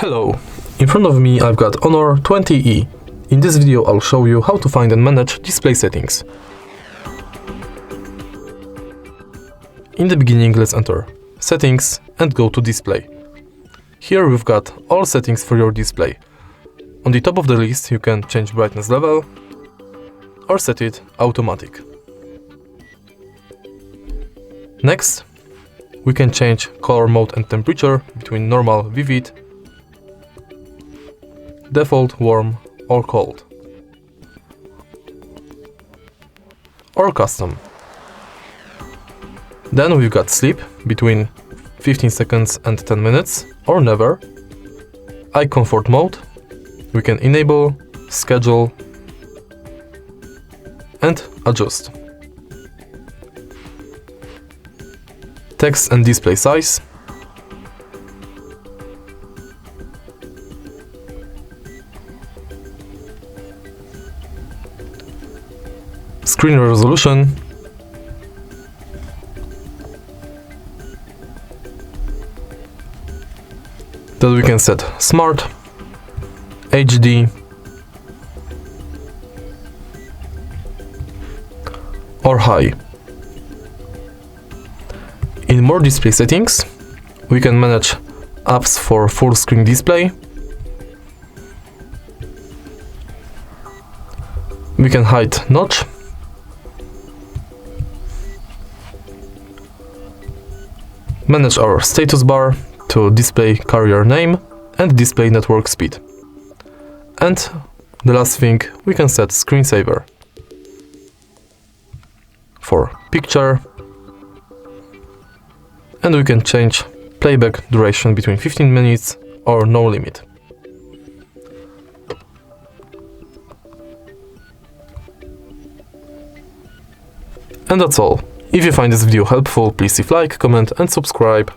Hello, in front of me I've got Honor 20E. In this video I'll show you how to find and manage display settings. In the beginning let's enter Settings and go to Display. Here we've got all settings for your display. On the top of the list you can change brightness level or set it automatic. Next, we can change color mode and temperature between normal, vivid, default, warm or cold, or custom. Then we've got sleep between 15 seconds and 10 minutes or never. Eye comfort mode we can enable, schedule and adjust. Text and display size, screen resolution, that we can set Smart, HD or High. In more display settings, we can manage apps for full screen display. We can hide notch. Manage our status bar to display carrier name and display network speed. And the last thing, we can set screensaver for picture. And we can change playback duration between 15 minutes or no limit. And that's all. If you find this video helpful, please leave like, comment and subscribe.